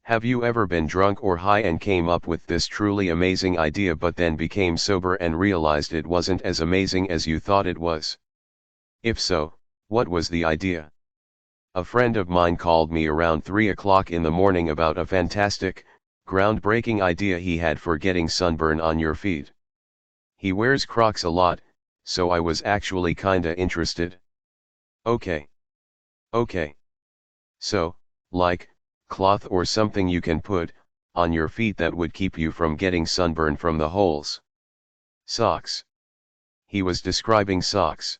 Have you ever been drunk or high and came up with this truly amazing idea but then became sober and realized it wasn't as amazing as you thought it was? If so, what was the idea? A friend of mine called me around 3 o'clock in the morning about a fantastic, groundbreaking idea he had for getting sunburn on your feet. He wears Crocs a lot, so I was actually kinda interested. Okay. So, like, cloth or something you can put on your feet that would keep you from getting sunburn from the holes. Socks. He was describing socks.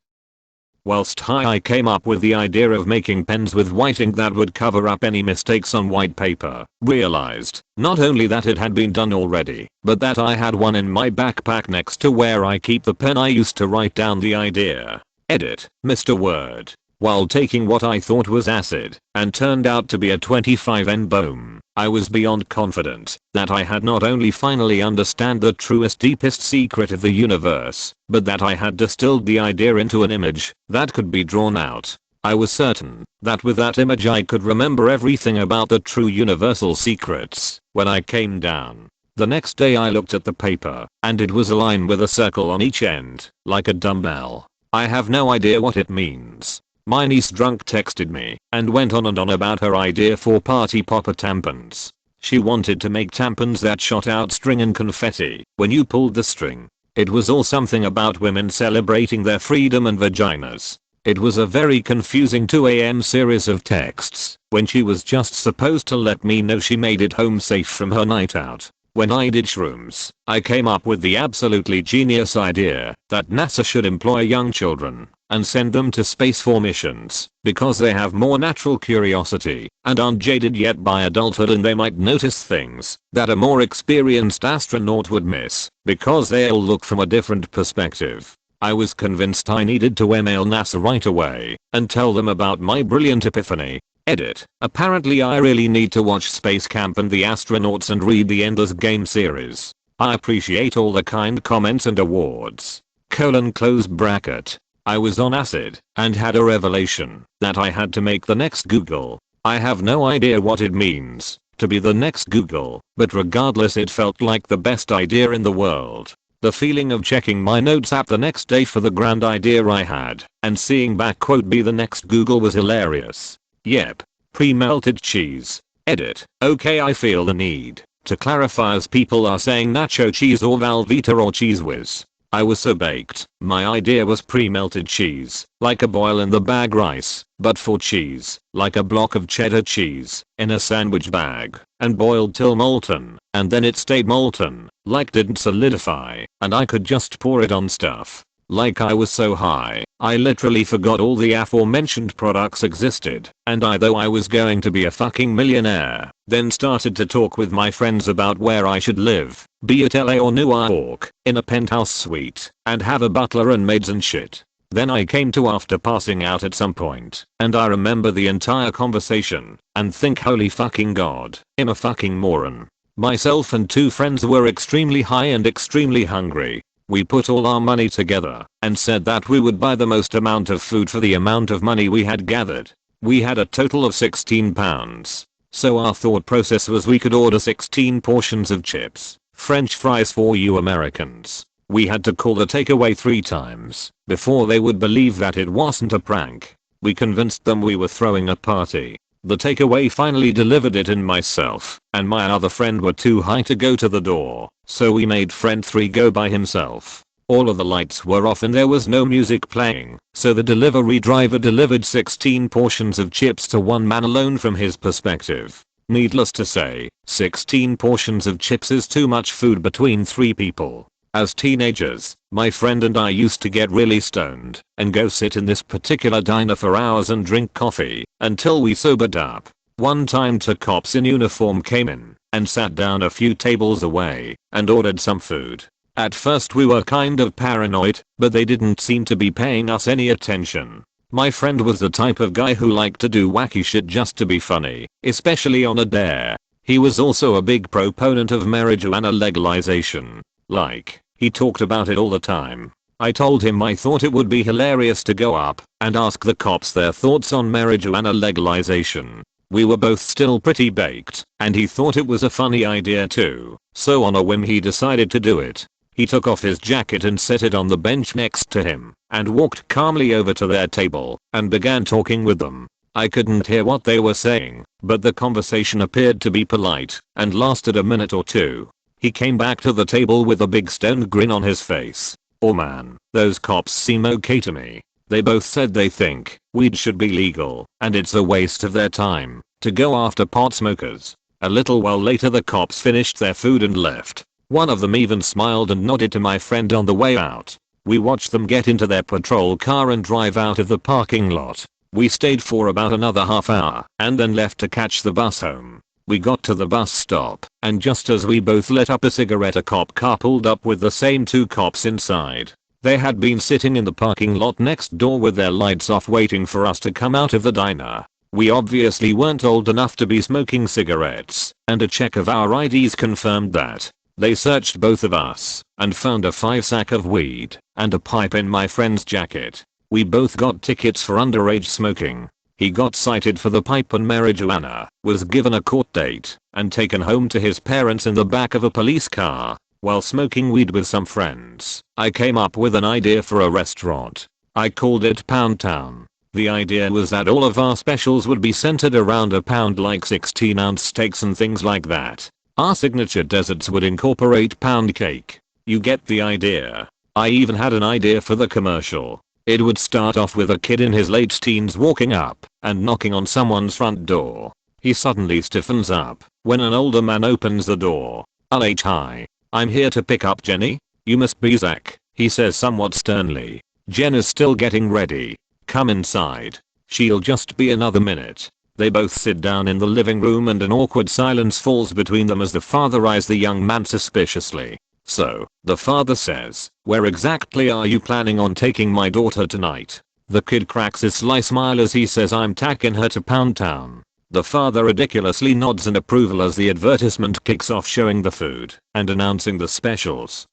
Whilst high, I came up with the idea of making pens with white ink that would cover up any mistakes on white paper. Realized, not only that it had been done already, but that I had one in my backpack next to where I keep the pen I used to write down the idea. Edit, Mr. Word. While taking what I thought was acid, and turned out to be a 25N boom, I was beyond confident that I had not only finally understand the truest deepest secret of the universe, but that I had distilled the idea into an image that could be drawn out. I was certain that with that image I could remember everything about the true universal secrets. When I came down the next day I looked at the paper, and it was a line with a circle on each end, like a dumbbell. I have no idea what it means. My niece drunk texted me and went on and on about her idea for party popper tampons. She wanted to make tampons that shot out string and confetti when you pulled the string. It was all something about women celebrating their freedom and vaginas. It was a very confusing 2 AM series of texts when she was just supposed to let me know she made it home safe from her night out. When I did shrooms, I came up with the absolutely genius idea that NASA should employ young children and send them to space for missions because they have more natural curiosity and aren't jaded yet by adulthood, and they might notice things that a more experienced astronaut would miss because they'll look from a different perspective. I was convinced I needed to email NASA right away and tell them about my brilliant epiphany. Edit. Apparently I really need to watch Space Camp and the Astronauts and read the Endless Game series. I appreciate all the kind comments and awards. Close bracket. I was on acid and had a revelation that I had to make the next Google. I have no idea what it means to be the next Google, but regardless it felt like the best idea in the world. The feeling of checking my notes app the next day for the grand idea I had and seeing back quote be the next Google was hilarious. Yep. Pre-melted cheese. Edit. Okay, I feel the need to clarify as people are saying nacho cheese or Velveeta or Cheez Whiz. I was so baked. My idea was pre-melted cheese, like a boil in the bag rice, but for cheese, like a block of cheddar cheese, in a sandwich bag, and boiled till molten, and then it stayed molten, like didn't solidify, and I could just pour it on stuff. Like I was so high, I literally forgot all the aforementioned products existed, and though I was going to be a fucking millionaire, then started to talk with my friends about where I should live, be it LA or New York, in a penthouse suite, and have a butler and maids and shit. Then I came to after passing out at some point, and I remember the entire conversation, and think holy fucking god, I'm a fucking moron. Myself and 2 friends were extremely high and extremely hungry. We put all our money together and said that we would buy the most amount of food for the amount of money we had gathered. We had a total of 16 pounds. So our thought process was we could order 16 portions of chips, French fries for you Americans. We had to call the takeaway 3 times before they would believe that it wasn't a prank. We convinced them we were throwing a party. The takeaway finally delivered it, and myself and my other friend were too high to go to the door, so we made friend 3 go by himself. All of the lights were off and there was no music playing, so the delivery driver delivered 16 portions of chips to one man alone from his perspective. Needless to say, 16 portions of chips is too much food between 3 people. As teenagers, my friend and I used to get really stoned and go sit in this particular diner for hours and drink coffee until we sobered up. One time 2 cops in uniform came in and sat down a few tables away and ordered some food. At first we were kind of paranoid, but they didn't seem to be paying us any attention. My friend was the type of guy who liked to do wacky shit just to be funny, especially on a dare. He was also a big proponent of marijuana legalization. Like, he talked about it all the time. I told him I thought it would be hilarious to go up and ask the cops their thoughts on marijuana legalization. We were both still pretty baked, and he thought it was a funny idea too, so on a whim he decided to do it. He took off his jacket and set it on the bench next to him, and walked calmly over to their table, and began talking with them. I couldn't hear what they were saying, but the conversation appeared to be polite, and lasted a minute or two. He came back to the table with a big stone grin on his face. Oh man, those cops seem okay to me. They both said they think weed should be legal, and it's a waste of their time to go after pot smokers. A little while later the cops finished their food and left. One of them even smiled and nodded to my friend on the way out. We watched them get into their patrol car and drive out of the parking lot. We stayed for about another half hour and then left to catch the bus home. We got to the bus stop, and just as we both lit up a cigarette, a cop car pulled up with the same two cops inside. They had been sitting in the parking lot next door with their lights off waiting for us to come out of the diner. We obviously weren't old enough to be smoking cigarettes, and a check of our IDs confirmed that. They searched both of us and found a 5-sack of weed and a pipe in my friend's jacket. We both got tickets for underage smoking. He got cited for the pipe and marijuana, was given a court date, and taken home to his parents in the back of a police car. While smoking weed with some friends, I came up with an idea for a restaurant. I called it Pound Town. The idea was that all of our specials would be centered around a pound, like 16-ounce steaks and things like that. Our signature desserts would incorporate pound cake. You get the idea. I even had an idea for the commercial. It would start off with a kid in his late teens walking up and knocking on someone's front door. He suddenly stiffens up when an older man opens the door. Hi. I'm here to pick up Jenny. You must be Zach, he says somewhat sternly. Jen is still getting ready. Come inside. She'll just be another minute. They both sit down in the living room and an awkward silence falls between them as the father eyes the young man suspiciously. So, the father says, where exactly are you planning on taking my daughter tonight? The kid cracks his sly smile as he says, I'm taking her to Pound Town. The father ridiculously nods in approval as the advertisement kicks off, showing the food and announcing the specials.